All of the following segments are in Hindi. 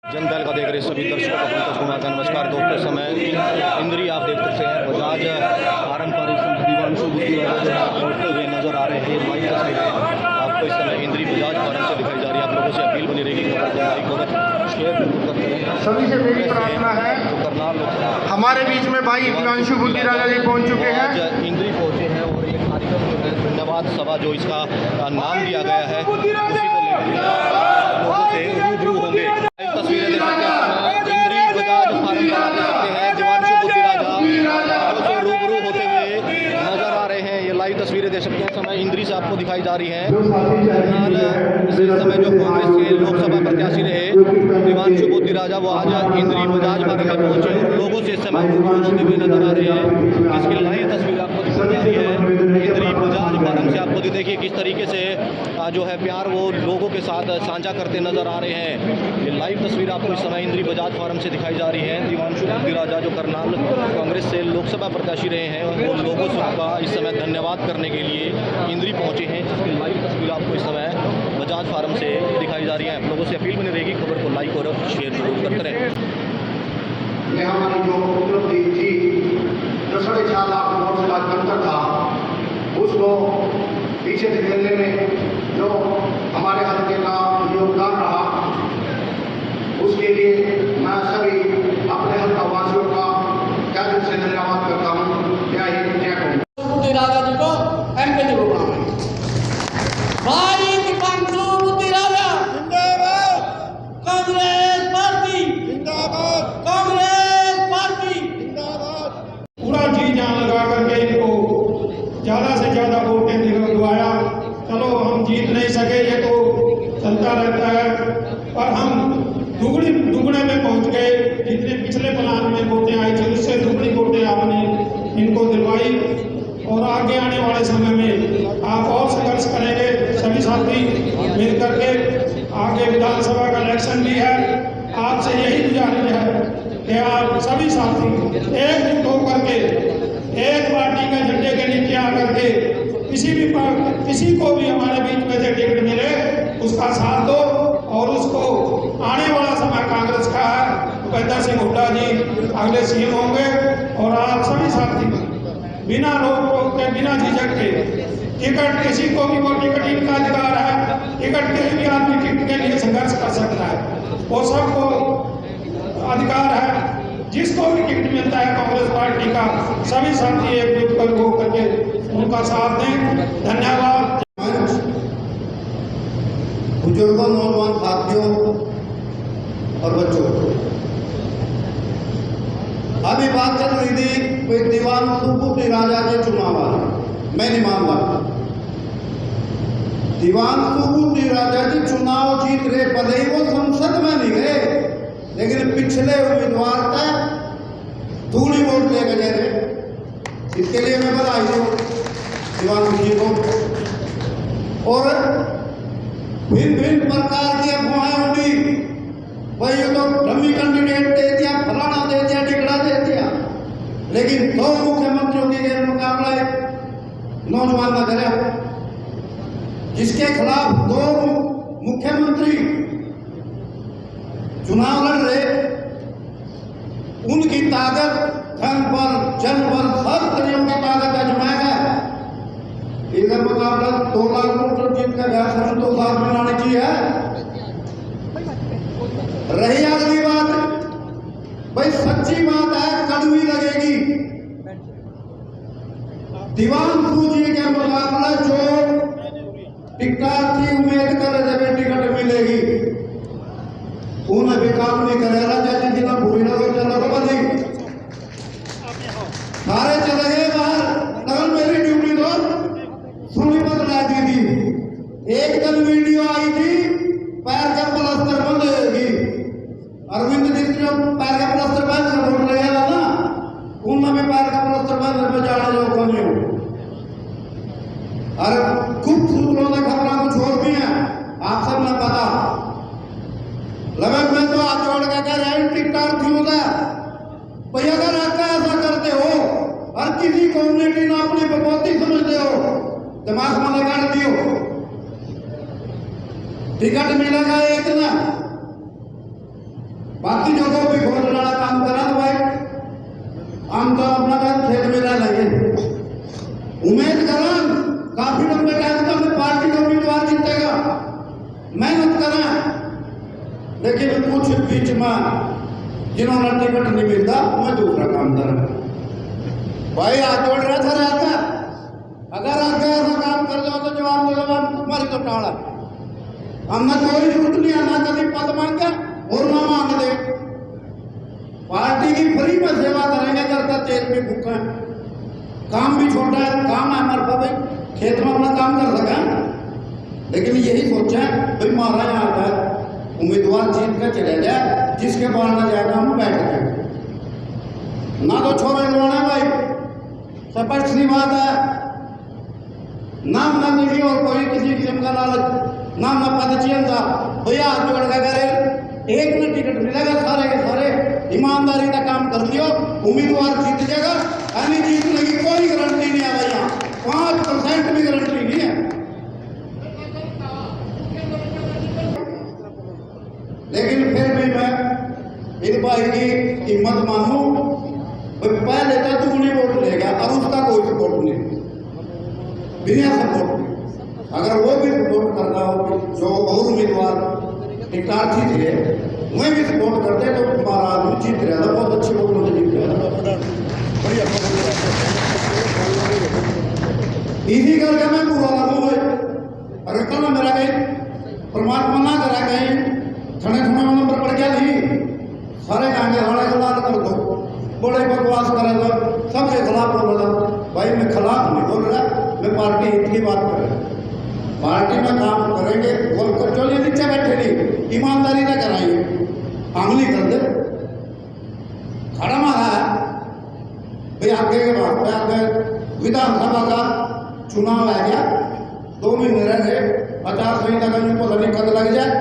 जनदल का देख रहे सभी दर्शकों को पंकज कुमार का नमस्कार दोस्तों। समय इंद्री आप देख सकते हैं बजाज पारंपरिक दिवांशु पहुंचते हुए नजर आ रहे हैं। लाइव तस्वीरें आपको इस समय इंद्री बजाज फार्म से दिखाई जा रही है। आप लोगों से अपील बनी रहेगी खबर को लाइक और शेयर जरूर करते रहें। सभी से मेरी प्रार्थना है, तो करनाल हमारे बीच में भाई दिवांशु बुद्धि राजा जी पहुंच चुके हैं। इंद्री पहुंचे हैं और ये कार्यक्रम जो है धन्यवाद सभा जो इसका नाम दिया गया है उसी को लेकर लोगों से रूबरू होंगे। तस्वीरें देख सकते हैं इंद्री बजाज फार्म पर देख सकते हैं दिवांशु बुद्धि राजा से रूबरू होते हुए नजर आ रहे हैं। ये लाइव तस्वीरें देख सकते हैं समय इंद्री से आपको दिखाई जा रही है। करनाल इस समय जो कांग्रेस के लोकसभा प्रत्याशी रहे दिवांशु बुद्धि राजा वो आज इंद्री बजाज फार्म में पहुंचे और लोगों से इस समय रूबरू होते हुए नजर आ रहे हैं। इसकी लाइव तस्वीर आपको दिखाई जा रही है इंद्री बजाज फार्म से। आपको देखिए किस तरीके से जो है प्यार वो लोगों के साथ साझा करते नजर आ रहे हैं। ये लाइव तस्वीर आपको इस समय इंद्री बजाज फार्म से दिखाई जा रही है। दिवांशु बुद्धि राजा जो करनाल कांग्रेस से लोकसभा प्रत्याशी रहे हैं वो लोगों का इस समय धन्यवाद करने के लिए इंद्री पहुंचे हैं, जिसकी लाइव तस्वीर आपको इस समय बजाज फार्म से दिखाई जा रही है। आप लोगों से अपील बनी रहेगी खबर को लाइक और शेयर जरूर करते रहें। यह हमारी जो उपलब्धि थी जो 4.5 लाख वोट से बनकर था उसको पीछे धकेलने में जो हमारे हल्के का योगदान रहा उसके लिए मैं सभी अपने हल्का वासियों का क्या दिल से धन्यवाद करता हूँ। क्या ही क्या कहूँ। राजा जी को एमपी जरूर बनाएंगे। भाई दिवांशु बुद्धि राजा जिंदाबाद, कांग्रेस पार्टी जिंदाबाद, कांग्रेस पार्टी जिंदाबाद। पूरा जी जान लगा करके इनको ज़्यादा से ज़्यादा वोटें दिलवाया। चलो हम जीत नहीं सके ये तो चलता रहता है, पर हम दुगने में पहुंच गए। जितने पिछले प्लान में वोटें आई थी उससे दुगनी वोटें आपने इनको दिलवाई और आगे आने वाले समय में आप और संघर्ष करेंगे। सभी साथी मिल करके आगे विधानसभा का इलेक्शन भी है। आपसे यही गुजारिश है कि आप सभी साथी एकजुट होकर के एक पार्टी के झंडे के नीचे आकर के किसी को भी हमारे बीच में से टिकट मिले उसका साथ दो और उसको आने वाला समय कांग्रेस का है। भूपेंद्र सिंह हुड्डा जी अगले सीएम होंगे और आप सभी साथी बिना रोक के बिना झिझक के टिकट किसी को भी वो टिकट इनका अधिकार है। टिकट के लिए भी आदमी टिकट के लिए संघर्ष कर सकता है, वो सबको अधिकार है। जिसको भी टिकट मिलता है कांग्रेस पार्टी का सभी साथी एकजुट कर हो करके उनका साथ दें। धन्यवाद। बुजुर्गों, नौजवान साथियों और बच्चों, अभी बात चल रही थी कोई दिवांशु बुद्धि राजा के चुनाव वाले। मैं नहीं मानता दिवांशु बुद्धि राजा जी चुनाव जीत रहे, भले ही वो संसद में नहीं गए लेकिन पिछले उम्मीदवार तक दूनी वोट लेकर गए थे। इसके लिए मैं बधाई दूं दिवांशु जी को। और भिन्न भिन्न प्रकार की अफवाहें उड़ी, भाई ये तो डमी कैंडिडेट दे दिया, फलाना दे दिया, टिकड़ा दे दिया, लेकिन 2 मुख्यमंत्रियों के मुकाबला नौजवान न करे। जिसके खिलाफ 2 मुख्यमंत्री चुनाव लड़ रहे, उनकी ताकत धन पर, जन पर, हर तरीकों की ताकत आजमाएगा। इधर मुकाबला 2 लाख वोट जीत का घर तो साथ में लानी चाहिए। रही अगली बात, भाई सच्ची बात है, कड़वी लगेगी। दिवांशु जी के मुकाबला जो टिकटार्थी उम्मीद कर रहे थे टिकट मिलेगी, उन्हें भी काम नहीं करेगा। जैसे जितना भूरी नगर चला तो बनी सारे चले गए बाहर। अगर मेरी ड्यूटी तो सुनी बदला दी थी। एक दिन वीडियो आई थी पैर का प्लास्टर बंद होगी, अरविंद जी जो पैर का प्लास्टर बंद कर वोट लगेगा ना, उनमें भी पैर का प्लास्टर बंद में जाने जो कमी हो। और खूब सूत्रों से खबरें कुछ और भी हैं, आप सब ने पता लगा। मैं तो हाथ जोड़ के कह रहा हूं टिकटार्थियों का, भैया अगर आप ऐसा करते हो और किसी कम्युनिटी ने अपनी बकौती समझते हो, दिमाग में लगा दियो, टिकट मिलेगा एक ना बाकी जगहों भी बहुत बड़ा काम करा तो भाई हम तो अपना काम खेत में रह लगे उम्मीद करा काफी लंबे टाइम तक पार्टी का उम्मीदवार जीतेगा, मेहनत करा। लेकिन कुछ बीच में जिन्होंने टिकट नहीं मिलता मैं दूसरा काम करा। भाई हाथ जोड़ रहा था रहता, अगर आगे ऐसा काम कर लो तो जवाब दे दो तुम्हारी तो टाड़ा। हमने कोई जरूरत नहीं आना कभी पद मांगे और ना मांग दे। पार्टी की फ्री में सेवा करेंगे करता तेल भी भूखा काम भी छोटा है, काम है हमारे पास भाई खेत में अपना काम कर सका। लेकिन यही सोचा भाई मारा यहाँ पर उम्मीदवार जीत कर चले जाए, जिसके बाहर ना जाएगा हम बैठ जाए ना तो छोड़े लोना भाई स्पष्ट सी बात है। नाम ना किसी और कोई किसी किस्म का लालच नाम ना पद चयन था भैया हाथ जोड़ का करे एक न टिकट मिलेगा सारे के सारे ईमानदारी का काम कर लियो उम्मीदवार जीत जाएगा। यानी जीतने की कोई गारंटी नहीं है भैया, 5% भी गारंटी नहीं है। लेकिन फिर भी मैं इन भाई की हिम्मत मानू, पहले तो दुगनी वोट लेगा और उसका कोई सपोर्ट नहीं, बिना सपोर्ट। अगर वो भी सपोर्ट करता हो जो और उम्मीदवार टिकटार्थी थे वह भी सपोर्ट करते तो हमारा आदमी जीत रहा था, बहुत अच्छे वोटों से जीत रहा था। इसी करके मैं पूरा लागू है। अरे कल मेरा गई परमात्मा ना करा गई खड़े खड़े में नंबर पड़ गया नहीं सारे कांगे हमारे खिलाफ कर दो, बड़े बकवास करे तो सबके खिलाफ बोल रहा था। भाई मैं खिलाफ नहीं बोल रहा, मैं पार्टी हित की बात कर रहा। पार्टी में काम करेंगे बोल चलिए नीचे बैठे नहीं ईमानदारी ना कराइए आंगली कर दे खड़ा मारा है भाई। आगे के बाद आगे विधानसभा का चुनाव आ गया, 2 महीने रह गए, 50 महीने का पता नहीं कद लग जाए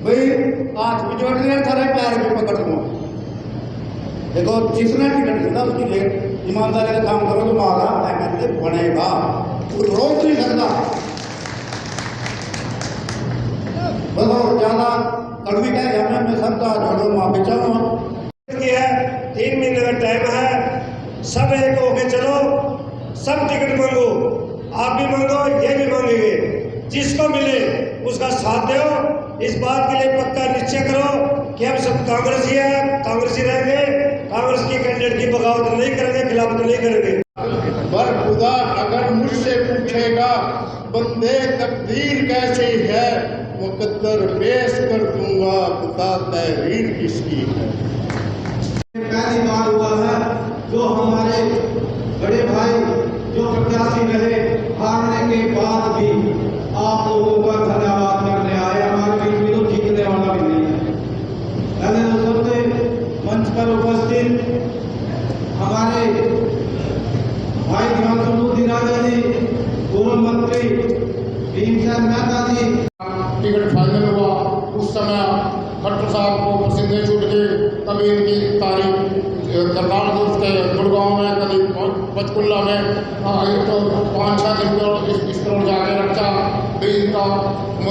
भाई। हाथ भी जोड़ दिया सारे पैर भी पकड़ दूँ। देखो जिसने टिकट दिया उसकी लेट ईमानदारी का काम करो तो मारा एमएलए बनेगा, वो रोक नहीं सकता। बहुत ज्यादा कड़वी कह जाना मैं सबका जोड़ो माफी चाहूँगा। 3 महीने का टाइम है, सब एक होके चलो, सब टिकट मांगो, आप भी मांगो ये भी मांगेंगे, जिसको मिले उसका साथ दो। इस बात के लिए पक्का निश्चय करो कि हम सब कांग्रेसी है, कांग्रेसी रहेंगे, कांग्रेस की कैंडिडेट की बगावत नहीं करेंगे, खिलाफत नहीं करेंगे। पर खुदा अगर मुझसे पूछेगा बंदे तकदीर कैसी है, मुकद्दर पेश कर दूंगा बता तहरीर किसकी है। पहली बार हुआ है जो हमारे बड़े भाई जो प्रत्याशी रहे हारने के बाद भी आप लोगों का धन्यवाद करने आए। हमारे बीच में तो जीतने वाला भी नहीं है। पहले तो सबसे मंच पर उपस्थित हमारे भाई दिवांशु बुद्धि राजा जी, पूर्व मंत्री भीमसेन मेहता जी। टिकट फाइनल हुआ उस समय खट्टर साहब को पसीने छूट गए, कभी इनकी तारीफ करनाल के गुड़गांव में, कभी पंचकुला में, तो 5-6 दिन इस करोड़ जाके रखा भी इनका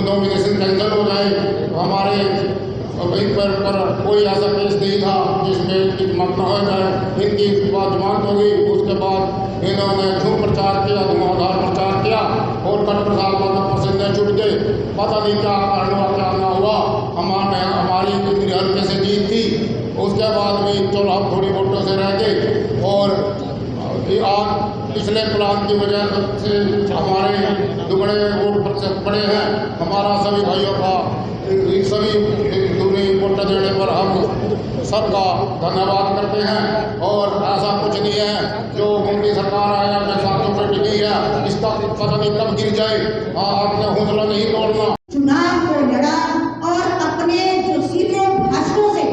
नॉमिनेशन कैंसिल हो जाए। हमारे इन पर कोई ऐसा केस नहीं था जिसमें इनकी मत न हो जाए। इनकी बात जमानत हो गई, उसके बाद इन्होंने झूठ प्रचार किया, धुआंधार प्रचार किया और खट्टर साहब का पसीने छूट गए। पता नहीं क्या कारण हुआ क्या ना हुआ, हमारी इंद्री हल्के से जीत थी। उसके बाद भी चलो हम थोड़ी वोटों से रह गए और आज पिछले प्लान की वजह से हमारे दुगने वोट पड़े हैं। हमारा सभी भाइयों का सभी दूरी वोट देने पर हम सबका धन्यवाद करते हैं। और ऐसा कुछ नहीं है जो मोदी सरकार आया अपने साथों पर टिकी है, इसका पता नहीं कब गिर जाए। आपने हौसला नहीं तोड़ना। चुनाव को लड़ा और अपने जो सीधे भाषणों से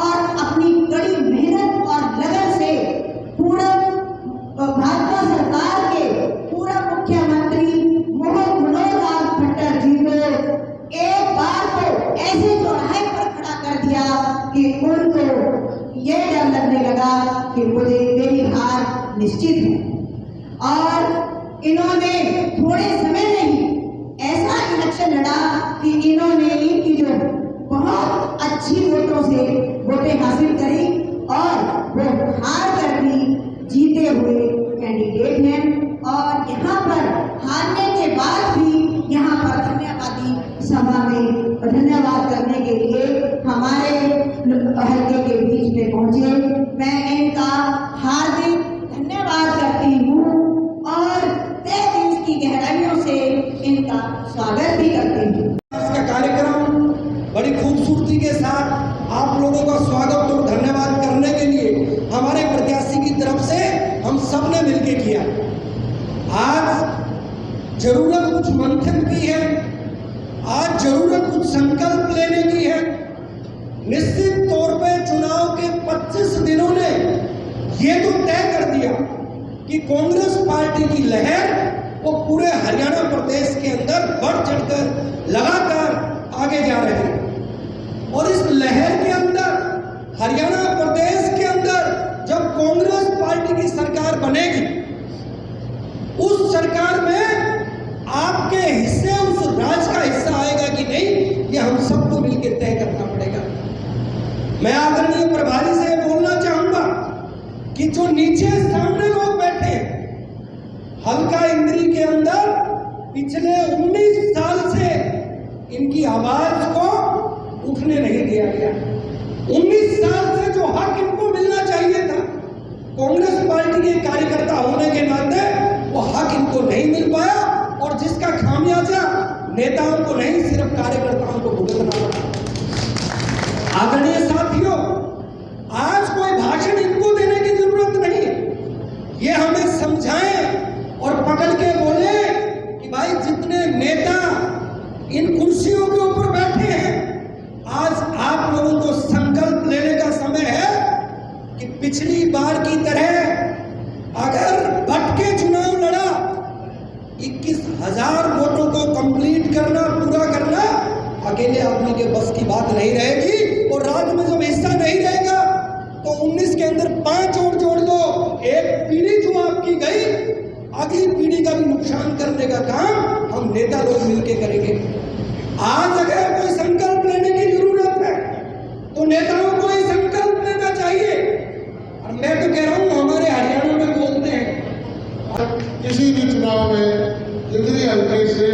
और अपनी कड़ी मेहनत और लगन से पूरा भाजपा सरकार के पूरा मुख्यमंत्री मनोहर लाल खट्टर जी को एक बार तो ऐसे चौराहे पर खड़ा कर दिया कि उनको ये डर लगने लगा कि मुझे मेरी हार निश्चित है। और इन्होंने थोड़े समय में ही ऐसा इलेक्शन लड़ा कि इन्होंने इनकी जो बहुत अच्छी वोटों लोगों से वोटें हासिल करी और वो हार कर भी जीते हुए कैंडिडेट हैं। और यहाँ पर हारने के बाद भी यहाँ पर धन्यवादी सभा में धन्यवाद करने के लिए हमारे हल्के के बीच में पहुंचे। मैं इनका हार्दिक धन्यवाद करती हूँ और तहे दिल की गहराइयों से इनका स्वागत भी करती हूँ। इसका कार्यक्रम बड़ी खूबसूरती के साथ आप लोगों का स्वागत और धन्यवाद करने के लिए हमारे प्रत्याशी की तरफ से हम सब ने मिलकर किया। आज जरूरत कुछ मंथन की है, आज जरूरत कुछ संकल्प लेने की है। निश्चित तौर पे चुनाव के 25 दिनों ने ये तो तय कर दिया कि कांग्रेस पार्टी की लहर वो पूरे हरियाणा प्रदेश के अंदर बढ़ चढ़कर लगातार आगे जा रही है। और इस लहर के अंदर हरियाणा प्रदेश के अंदर जब कांग्रेस पार्टी की सरकार बनेगी, उस सरकार में आपके हिस्से उस राज का हिस्सा आएगा कि नहीं, ये हम सबको मिलकर तय करना पड़ेगा। मैं आदरणीय प्रभारी से बोलना चाहूंगा कि जो नीचे सामने लोग बैठे हैं, हल्का इंद्री के अंदर पिछले 19 साल से इनकी आवाज को उठने नहीं दिया गया। 19 साल से जो हक इनको मिलना चाहिए था, कांग्रेस पार्टी के कार्यकर्ता होने के नाते वो हक इनको नहीं मिल पाया और जिसका खामियाजा नेताओं को नहीं सिर्फ कार्यकर्ताओं को भुगतना पड़ा। आदरणीय साथियों, आज कोई भाषण इनको देने की जरूरत नहीं है। ये हमें समझाएं और पकड़ के बोले कि भाई जितने नेता इन कुर्सियों के ऊपर बैठे हैं, आज आप लोगों को संकल्प लेने का समय है कि पिछली बार की तरह अगर डट के चुनाव लड़ा, 21,000 वोटों को कंप्लीट करना, पूरा करना अकेले आदमी के बस की बात नहीं रहेगी। और राज्य में जब हिस्सा नहीं रहेगा तो 19 के अंदर 5 और जोड़ दो। एक पीढ़ी जो आपकी गई, अगली पीढ़ी का भी नुकसान करने का काम हम नेता लोग मिलकर करेंगे। आज अगर कोई संकल्प लेने की जरूरत है तो नेताओं को ही संकल्प लेना चाहिए। और मैं तो कह रहा हूं, हमारे हरियाणा में बोलते हैं, किसी भी चुनाव में इंद्री हल्के से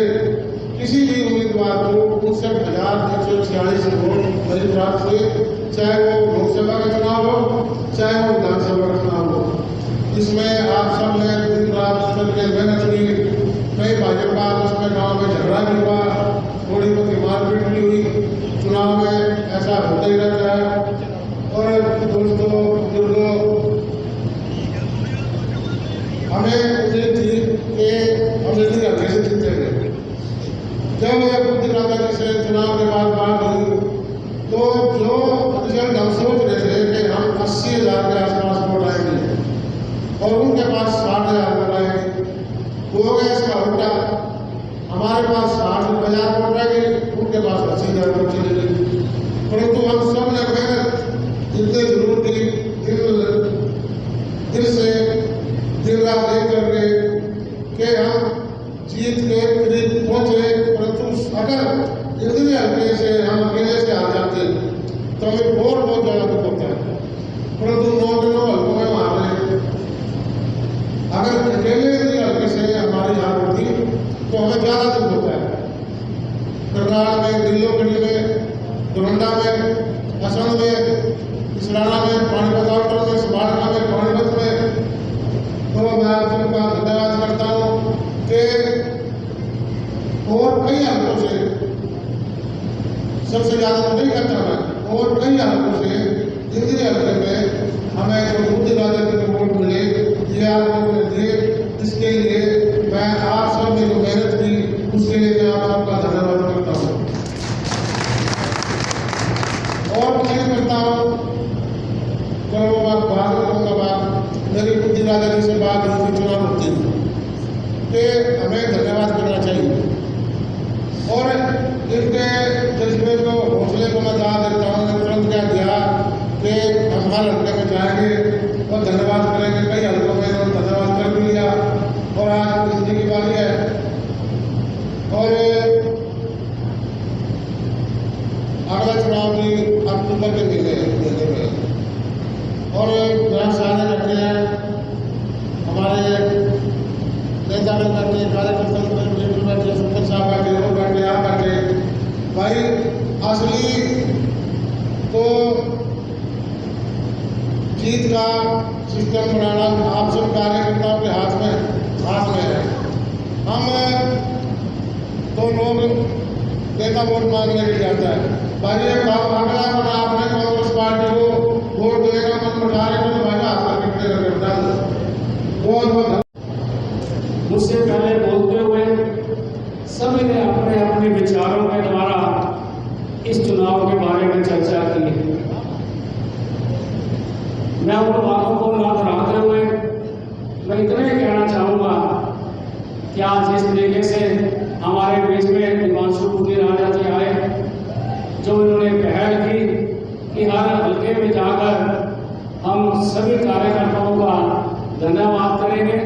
किसी भी उम्मीदवार को 59,146 वोट नहीं प्राप्त हुए, चाहे वो लोकसभा का चुनाव हो, चाहे वो विधानसभा का चुनाव हो। इसमें आप सब ने दिन रात चल के मेहनत की। कई भाजपा उसमें गाँव में झगड़ा भी हुआ, थोड़ी बहुत मारपीट भी हुई। चुनाव में ऐसा होता ही रहता है। और दोस्तों बुजुर्गों, हमें उम्मीद थी कि हम इंद्री हल्के से जीतेंगे। जब यह बुद्धि राजा जी से चुनाव के बाद बात हुई तो जो रिजल्ट हम सोच रहे थे कि हम 80,000 के आसपास वोट आएंगे और उनके पास 60,000 वोट आएंगे, वो हो गया इसका उल्टा। हमारे पास 60,000 वोट आएंगे, उनके पास 80,000 वोट चले गए। परंतु हम सब ने मेहनत इतने जरूर की, दिल से दिन रात एक करके कि हम जीत के करीब पहुंचे। परंतु अगर इंद्री हल्के से हम अकेले से आ जाते तो हमें बहुत ज्यादा दुख होता है। परंतु 9 हल्कों में हार रहे, अगर अकेले इंद्री हल्के से हमारी हार होती तो हमें ज्यादा दुख होता है। करनाल में, दिल्लोगढ़ी में, डोरंडा में, असम में, इसराना में, पानीपत आउटर में, सबाड़का में, पानीपत में, तो मैं आप सबका धन्यवाद करता हूँ कि और कई हल्कों से, सबसे ज्यादा तो नहीं करता मैं, और कई हल्कों से इंद्री हल्के में हमें जो बुद्धि राजा के वोट मिले, ये आप लोगों ने दिए। इसके लिए मैं आप सब ने जो मेहनत की उसके लिए मैं आप सबका धन्यवाद करता हूँ। और मैं करता हूँ, चलो बात बाद में कहूँगा। बात मेरी बुद्धि राजा जी से बात हुई थी चुनाव होती थी कि हमें धन्यवाद करना चाहिए और इनके जज्बे को, हौसले को मैं दाद देता हूँ। तुरंत क्या किया कि हम हर हल्के में जाएंगे और धन्यवाद करेंगे। कई हल्कों में इन्होंने धन्यवाद कर भी लिया और आज हिंदी की बारी है। और अगला चुनाव भी अक्टूबर के मिले देने में। और यहाँ सारे बैठे हैं, हमारे नेता लोग बैठे, कार्यकर्ता लोग बैठे, सुपर साहब बैठे, वो बैठे, आप बैठे। भाई असली तो जीत का सिस्टम बनाना आप सब कार्यकर्ताओं के हाथ में है। हम तो लोग नेता वोट मांगने के लिए आता है। भाई ये काम अगला बना आपने कांग्रेस पार्टी को वोट देगा मन बिठा रहे तो भाई हाथ में खड़े करके बता दो। बहुत मुझसे पहले बोलते हुए सभी ने अपने अपने विचारों के द्वारा इस चुनाव के बारे में चर्चा की है। मैं उन बातों को ना दोहराते हुए मैं इतना ही कहना चाहूँगा कि आज जिस तरीके से हमारे बीच में हिमांशु राजा जी आए, जो इन्होंने पहल की कि हर हल्के में जाकर हम सभी कार्यकर्ताओं का धन्यवाद करेंगे।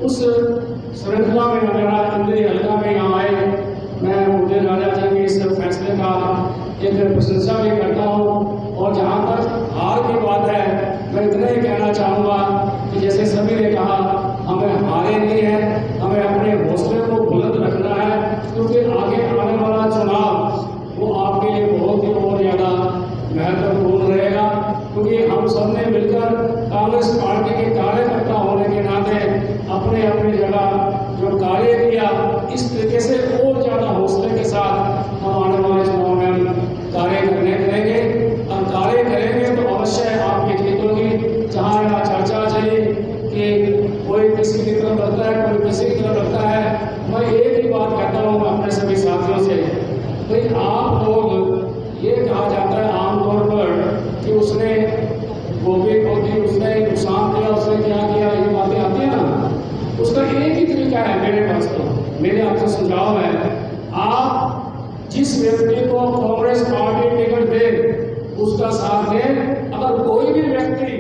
उस श्रृंखला में मेरा इंद्री हल्का में यहाँ आए, मैं उदय राजा जी के इस फैसले का एक प्रशंसा भी करता हूँ। और जहाँ तक हार की बात है, मैं इतना ही कहना चाहूँगा कि जैसे सभी ने कहा, हमें हारे नहीं है, हमें अपने हौसले को बुलंद रखना है, क्योंकि आगे आने वाला चुनाव वो आपके लिए बहुत ही और ज़्यादा महत्वपूर्ण रहेगा। क्योंकि हम सब ने मिलकर कांग्रेस पार्टी के कार्यकर्ता होने के नाते अपने अपनी जगह जो कार्य किया, इस तरीके से और ज़्यादा हौसले के साथ हम आने वाले चुनाव में कार्य करेंगे। और कार्य करेंगे तो अवश्य आपकी जीत होगी। जहाँ यहाँ चर्चा चली कि कोई किसी की तरफ लगता है, कोई किसी की तरफ लगता है, मैं एक ही बात कहता हूँ अपने सभी साथियों से, भाई आप लोग, ये कहा जाता है आमतौर पर कि उसने गोभी को दी, उसने नुकसान किया, उसने क्या किया, ये बातें आती है ना, उसका एक ही तरीका है मेरे पास। तो मेरे आपसे सुझाव है, आप जिस व्यक्ति को कांग्रेस पार्टी टिकट दे उसका साथ दें। अगर कोई भी व्यक्ति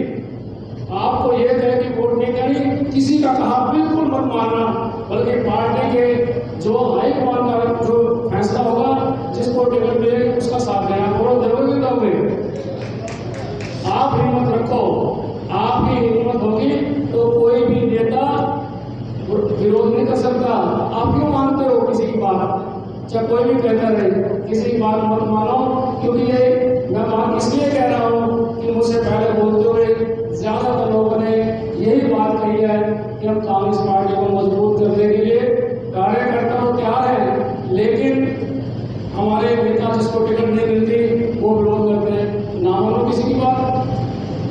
आपको ये कहे कि वोट नहीं करी, किसी का कहा बिल्कुल मत मानना, बल्कि पार्टी के जो हाईकमान का जो फैसला होगा, जिसको टिकट मिलेगी उसका साथ देना। वोट दोगे कि दोगे? आप हिम्मत रखो, आपकी हिम्मत होगी तो कोई भी नेता विरोध नहीं कर सकता। आप क्यों मानते हो किसी की बात? चाहे कोई भी कहता रहे, किसी की बात मत मानो। क्योंकि ये मैं बात इसलिए कह रहा हूँ कि मुझसे पहले बोलते हुए ज्यादातर लोगों ने यही बात कही है कि हम कांग्रेस पार्टी को मजबूत करने के लिए कार्यकर्ता तो तैयार है, लेकिन हमारे नेता जिसको टिकट नहीं मिलती वो विरोध करते हैं। ना मानो किसी की बात,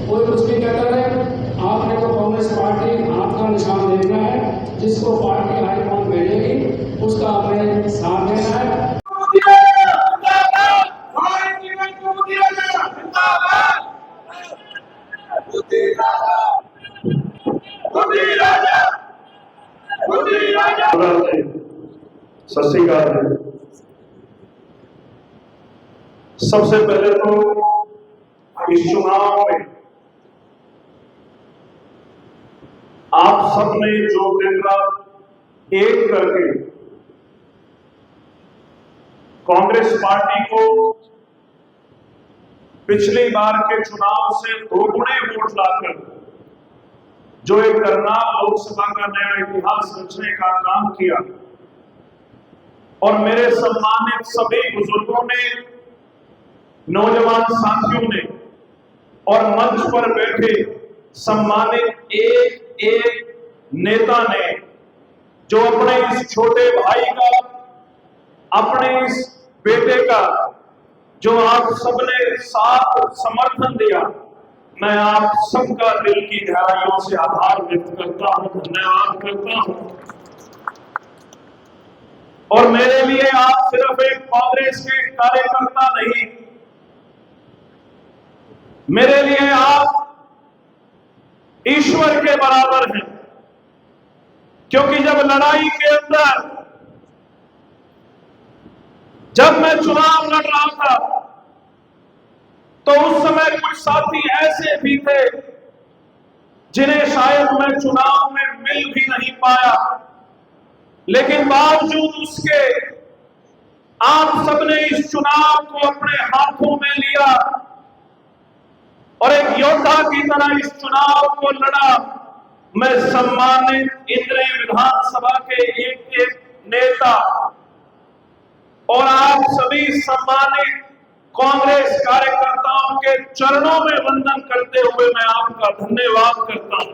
कोई कुछ भी कहता रहे। आपने तो कांग्रेस पार्टी हाथ का निशान देखना है, जिसको पार्टी हाईकमान भेजेगी उसका आपने साथ देना है। सत श्री अकाल। सबसे पहले तो इस चुनाव में आप सबने जो दिन रात एक करके कांग्रेस पार्टी को पिछली बार के चुनाव से 2 गुणे वोट लाकर जो एक करनाल लोकसभा का नया इतिहास रचने का काम किया, और मेरे सम्मानित सभी बुजुर्गों ने, नौजवान साथियों ने और मंच पर बैठे सम्मानित एक एक नेता ने जो अपने इस छोटे भाई का, अपने इस बेटे का जो आप सबने साथ समर्थन दिया, मैं आप सबका दिल की गहराइयों से आभार व्यक्त करता हूं, धन्यवाद करता हूं। और मेरे लिए आप सिर्फ एक कांग्रेस के कार्यकर्ता नहीं, मेरे लिए आप ईश्वर के बराबर हैं। क्योंकि जब लड़ाई के अंदर, जब मैं चुनाव लड़ रहा था, तो उस समय कुछ साथी ऐसे भी थे जिन्हें शायद मैं चुनाव में मिल भी नहीं पाया, लेकिन बावजूद उसके आप सबने इस चुनाव को अपने हाथों में लिया की तरह इस चुनाव को लड़ा। मैं सम्मानित इंद्री विधानसभा के एक एक नेता और आप सभी सम्मानित कांग्रेस कार्यकर्ताओं के चरणों में वंदन करते हुए मैं आपका धन्यवाद करता हूं।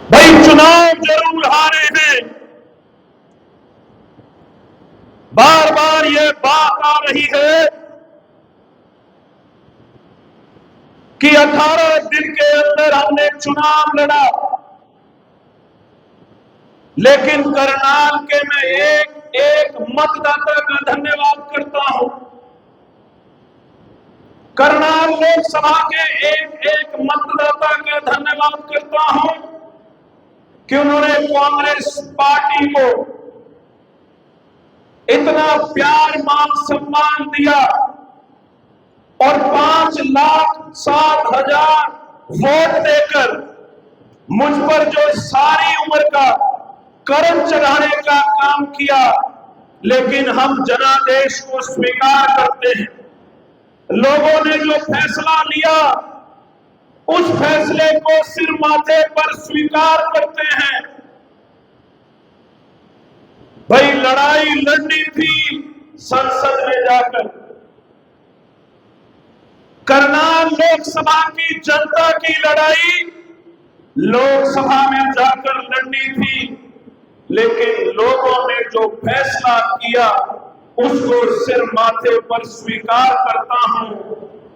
भाई चुनाव जरूर हारे हैं, बार बार ये बात आ रही है कि 18 दिन के अंदर हमने चुनाव लड़ा, लेकिन करनाल के मैं एक एक मतदाता का धन्यवाद करता हूं। करनाल लोकसभा के एक एक मतदाता का धन्यवाद करता हूं कि उन्होंने कांग्रेस पार्टी को इतना प्यार मान सम्मान दिया और 5,07,000 वोट देकर मुझ पर जो सारी उम्र का कर्म चढ़ाने का काम किया। लेकिन हम जनादेश को स्वीकार करते हैं। लोगों ने जो फैसला लिया उस फैसले को सिर माथे पर स्वीकार करते हैं। भाई लड़ाई लड़नी थी संसद में जाकर, करनाल लोकसभा की जनता की लड़ाई लोकसभा में जाकर लड़नी थी, लेकिन लोगों ने जो फैसला किया उसको सिर माथे पर स्वीकार करता हूं।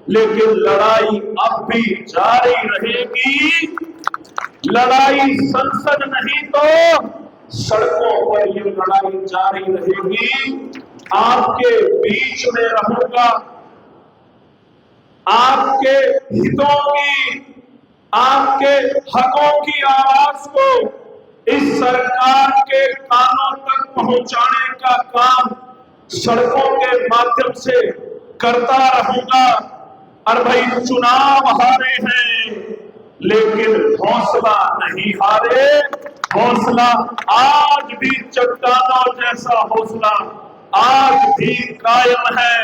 लेकिन लड़ाई अब भी जारी रहेगी। लड़ाई संसद नहीं तो सड़कों पर ये लड़ाई जारी रहेगी। आपके बीच में रहूंगा, आपके हितों की, आपके हकों की आवाज को इस सरकार के कानों तक पहुंचाने का काम सड़कों के माध्यम से करता रहूंगा। और भाई चुनाव हारे हैं, लेकिन हौसला नहीं हारे। हौसला आज भी चट्टानों जैसा हौसला आज भी कायम है।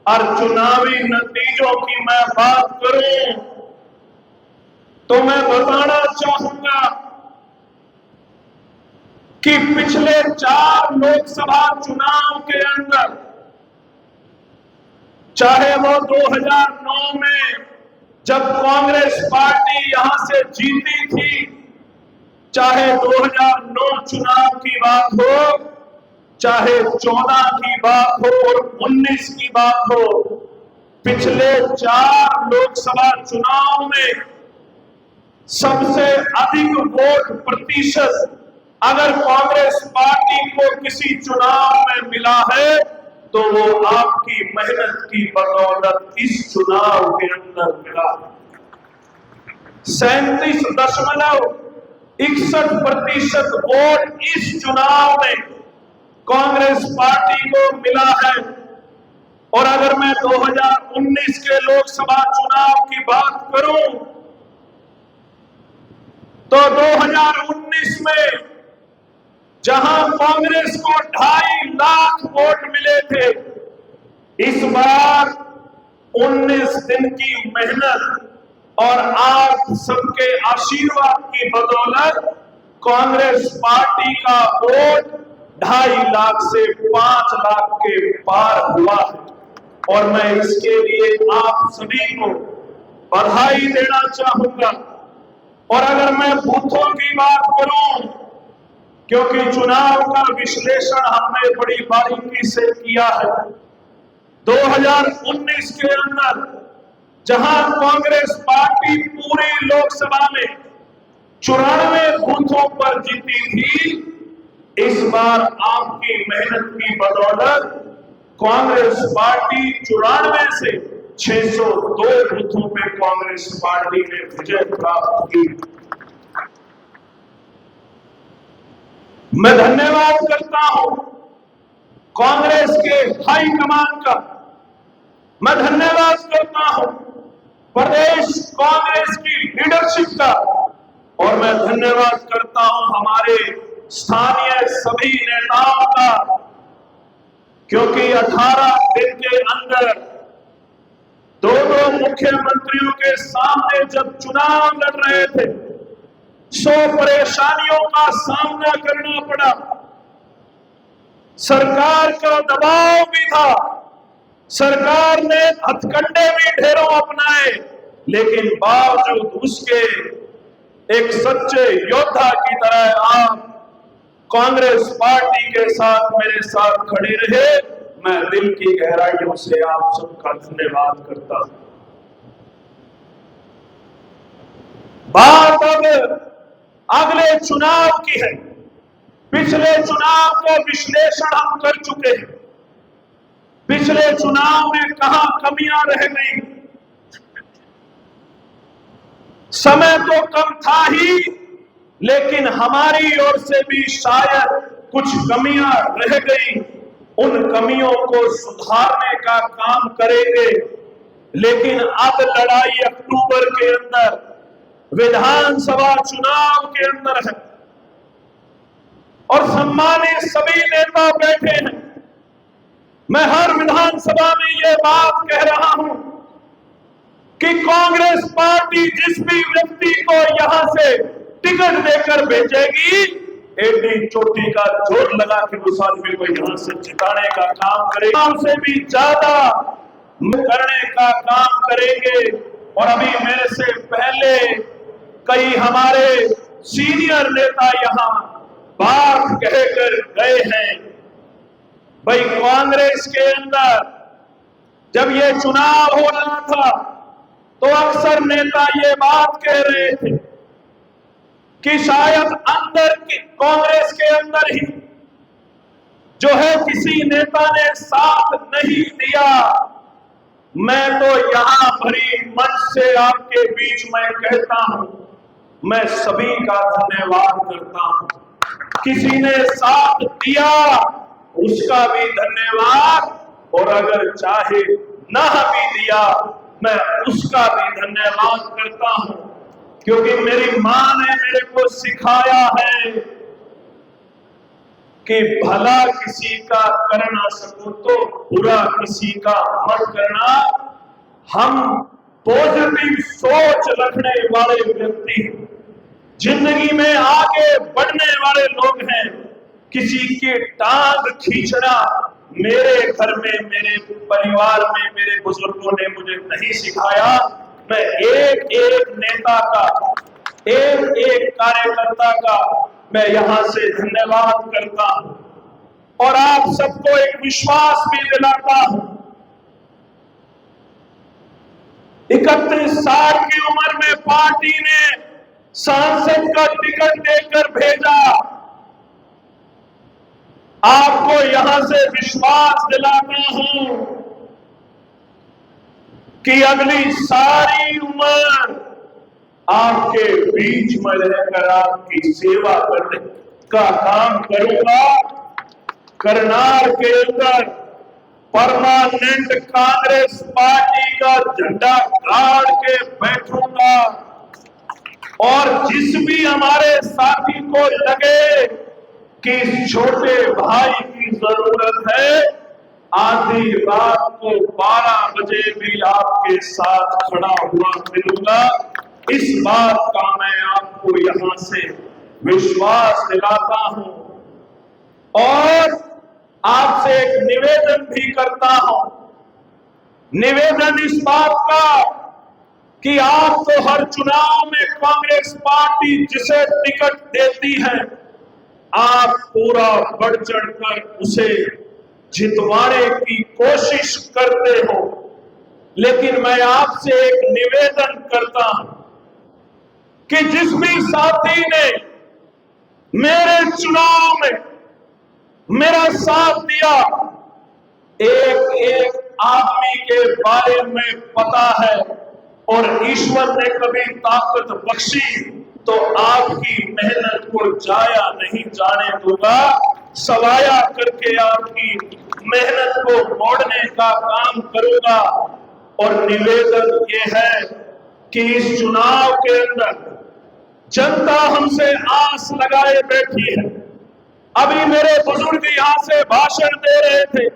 और चुनावी नतीजों की मैं बात करूं तो मैं बताना चाहूंगा कि पिछले 4 लोकसभा चुनाव के अंदर, चाहे वो 2009 में जब कांग्रेस पार्टी यहां से जीती थी, चाहे 2009 चुनाव की बात हो, चाहे 14 की बात हो और 19 की बात हो, पिछले 4 लोकसभा चुनाव में सबसे अधिक वोट प्रतिशत अगर कांग्रेस पार्टी को किसी चुनाव में मिला है तो वो आपकी मेहनत की बदौलत इस चुनाव के अंदर मिला। 37.61% वोट इस चुनाव में कांग्रेस पार्टी को मिला है। और अगर मैं 2019 के लोकसभा चुनाव की बात करूं तो 2019 में जहां कांग्रेस को 2.5 लाख वोट मिले थे, इस बार 19 दिन की मेहनत और आप सबके आशीर्वाद की बदौलत कांग्रेस पार्टी का वोट 2.5 लाख से 5 लाख के पार हुआ है। और मैं इसके लिए आप सभी को बधाई देना चाहूंगा। और अगर मैं बूथों की बात करूं, क्योंकि चुनाव का विश्लेषण हमने बड़ी बारीकी से किया है, 2019 के अंदर जहां कांग्रेस पार्टी पूरी लोकसभा में 94 बूथों पर जीती थी, इस बार आपकी मेहनत की बदौलत कांग्रेस पार्टी 94 से 602 बूथों पे कांग्रेस पार्टी ने विजय प्राप्त की। मैं धन्यवाद करता हूं कांग्रेस के हाईकमान का, मैं धन्यवाद करता हूं प्रदेश कांग्रेस की लीडरशिप का, और मैं धन्यवाद करता हूं हमारे स्थानीय सभी नेताओं का, क्योंकि 18 दिन के अंदर दोनों मुख्यमंत्रियों के सामने जब चुनाव लड़ रहे थे, 100 परेशानियों का सामना करना पड़ा। सरकार का दबाव भी था, सरकार ने हथकंडे भी ढेरों अपनाए, लेकिन बावजूद उसके एक सच्चे योद्धा की तरह आप कांग्रेस पार्टी के साथ मेरे साथ खड़े रहे। मैं दिल की गहराइयों से आप सबका धन्यवाद करता हूं। बात अब अगले चुनाव की है। पिछले चुनाव का विश्लेषण हम कर चुके हैं। पिछले चुनाव में कहां कमियां रह गई। समय तो कम था ही, लेकिन हमारी ओर से भी शायद कुछ कमियां रह गई। उन कमियों को सुधारने का काम करेंगे, लेकिन अब लड़ाई अक्टूबर के अंदर विधानसभा चुनाव के अंदर है और सम्मानित सभी नेता बैठे हैं। मैं हर विधानसभा में यह बात कह रहा हूं कि कांग्रेस पार्टी जिस भी व्यक्ति को यहां से टिकट देकर भेजेगी, एडी चोटी का जोर लगा के उस आदमी को यहां से जिताने का काम करेंगे, उनसे भी ज्यादा करने का काम करेंगे। और अभी मेरे से पहले कई हमारे सीनियर नेता यहां बात कहकर गए हैं। भाई, कांग्रेस के अंदर जब ये चुनाव हो रहा था तो अक्सर नेता ये बात कह रहे थे कि शायद अंदर की कांग्रेस के अंदर ही जो है किसी नेता ने साथ नहीं दिया। मैं तो यहां भरी मंच से आपके बीच में कहता हूं, मैं सभी का धन्यवाद करता हूं। किसी ने साथ दिया उसका भी धन्यवाद, और अगर चाहे ना भी दिया मैं उसका भी धन्यवाद करता हूं, क्योंकि मेरी मां ने मेरे को सिखाया है कि भला किसी का कर ना सको तो बुरा किसी का मत करना। हम पॉजिटिव सोच रखने वाले व्यक्ति जिंदगी में आगे बढ़ने वाले लोग हैं। किसी की टांग खींचना मेरे घर में, मेरे परिवार में, मेरे बुजुर्गों ने मुझे नहीं सिखाया। मैं एक एक नेता का, एक एक कार्यकर्ता का मैं यहां से धन्यवाद करता हूं और आप सबको एक विश्वास भी दिलाता हूं। 31 साल की उम्र में पार्टी ने सांसद का टिकट देकर भेजा। आपको यहां से विश्वास दिलाता हूं कि अगली सारी उम्र आपके बीच में रहकर आपकी सेवा करने का काम करूंगा। करनाल के अंदर परमानेंट कांग्रेस पार्टी का झंडा गाड़ के बैठूंगा और जिस भी हमारे साथी को लगे कि इस छोटे भाई की जरूरत है, आधी रात को 12 बजे भी आपके साथ खड़ा हुआ मिलूंगा। इस बात का मैं आपको यहां से विश्वास दिलाता हूं और आपसे एक निवेदन भी करता हूं। निवेदन इस बात का कि आप तो हर चुनाव में कांग्रेस पार्टी जिसे टिकट देती है, आप पूरा बढ़ चढ़कर उसे जितवाने की कोशिश करते हो, लेकिन मैं आपसे एक निवेदन करता हूं कि जिस भी साथी ने मेरे चुनाव में मेरा साथ दिया, एक एक आदमी के बारे में पता है और ईश्वर ने कभी ताकत बख्शी तो आपकी मेहनत को जाया नहीं जाने दूंगा। सवाया करके आपकी मेहनत को मोड़ने का काम करूंगा। और निवेदन ये है कि इस चुनाव के अंदर जनता हमसे आस लगाए बैठी है। अभी मेरे बुजुर्ग यहां से भाषण दे रहे थे,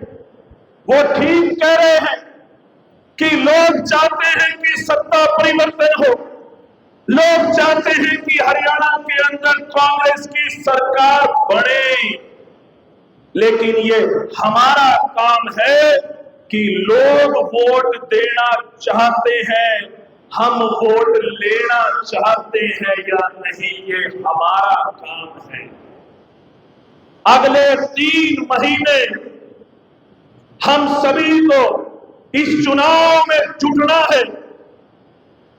वो ठीक कह रहे हैं कि लोग चाहते हैं कि सत्ता परिवर्तन हो, लोग चाहते हैं कि हरियाणा के अंदर कांग्रेस की सरकार बने, लेकिन ये हमारा काम है कि लोग वोट देना चाहते हैं, हम वोट लेना चाहते हैं या नहीं, ये हमारा काम है। अगले 3 महीने हम सभी को इस चुनाव में जुटना है।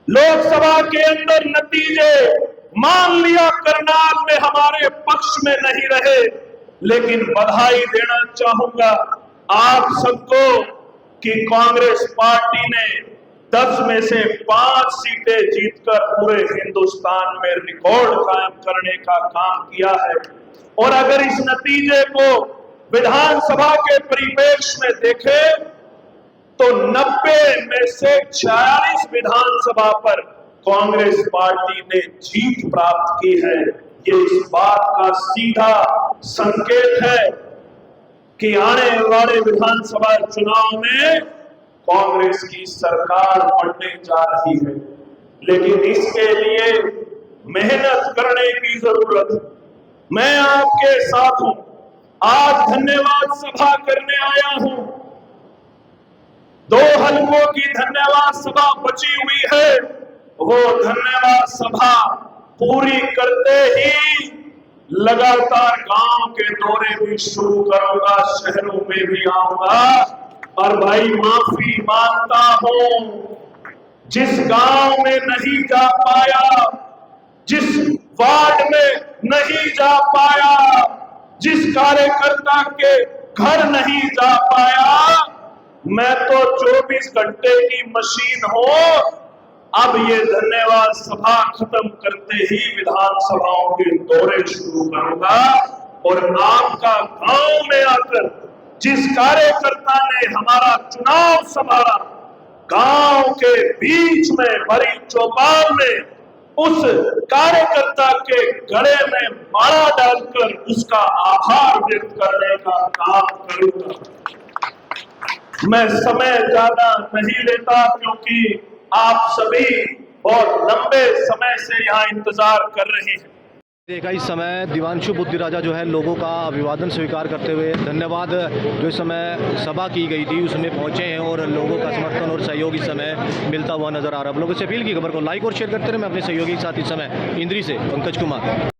लोकसभा के अंदर नतीजे मान लिया करनाल में हमारे पक्ष में नहीं रहे, लेकिन बधाई देना चाहूंगा आप सबको कि कांग्रेस पार्टी ने 10 में से 5 सीटें जीतकर पूरे हिंदुस्तान में रिकॉर्ड कायम करने का काम किया है। और अगर इस नतीजे को विधानसभा के परिप्रेक्ष्य में देखें तो 90 में से 46 विधानसभा पर कांग्रेस पार्टी ने जीत प्राप्त की है। ये इस बात का सीधा संकेत है कि आने वाले विधानसभा चुनाव में कांग्रेस की सरकार बनने जा रही है, लेकिन इसके लिए मेहनत करने की जरूरत है। मैं आपके साथ हूं, आज धन्यवाद सभा करने आया हूं। 2 हलकों की धन्यवाद सभा बची हुई है, वो धन्यवाद सभा पूरी करते ही लगातार गांव के दौरे भी शुरू करूंगा, शहरों में भी आऊंगा। और भाई माफी मांगता हूं, जिस गांव में नहीं जा पाया, जिस वार्ड में नहीं जा पाया, जिस कार्यकर्ता के घर नहीं जा पाया, मैं तो 24 घंटे की मशीन हूं। अब ये धन्यवाद सभा खत्म करते ही विधानसभाओं के दौरे शुरू करूंगा और आपका गांव में आकर जिस कार्यकर्ता ने हमारा चुनाव संभाला, गांव के बीच में भरी चौपाल में उस कार्यकर्ता के गले में माला डालकर उसका आभार व्यक्त करने का काम करूंगा। मैं समय ज्यादा नहीं लेता क्योंकि आप सभी बहुत लंबे समय से यहाँ इंतजार कर रहे हैं। देखा इस समय दिवांशु बुद्धिराजा जो है लोगों का अभिवादन स्वीकार करते हुए धन्यवाद जो इस समय सभा की गई थी उसमें पहुंचे हैं और लोगों का समर्थन और सहयोग इस समय मिलता हुआ नजर आ रहा है। आप लोगों से अपील की खबर को लाइक और शेयर करते रहे। मैं अपने सहयोगी के साथ इस समय इंद्री से पंकज कुमार।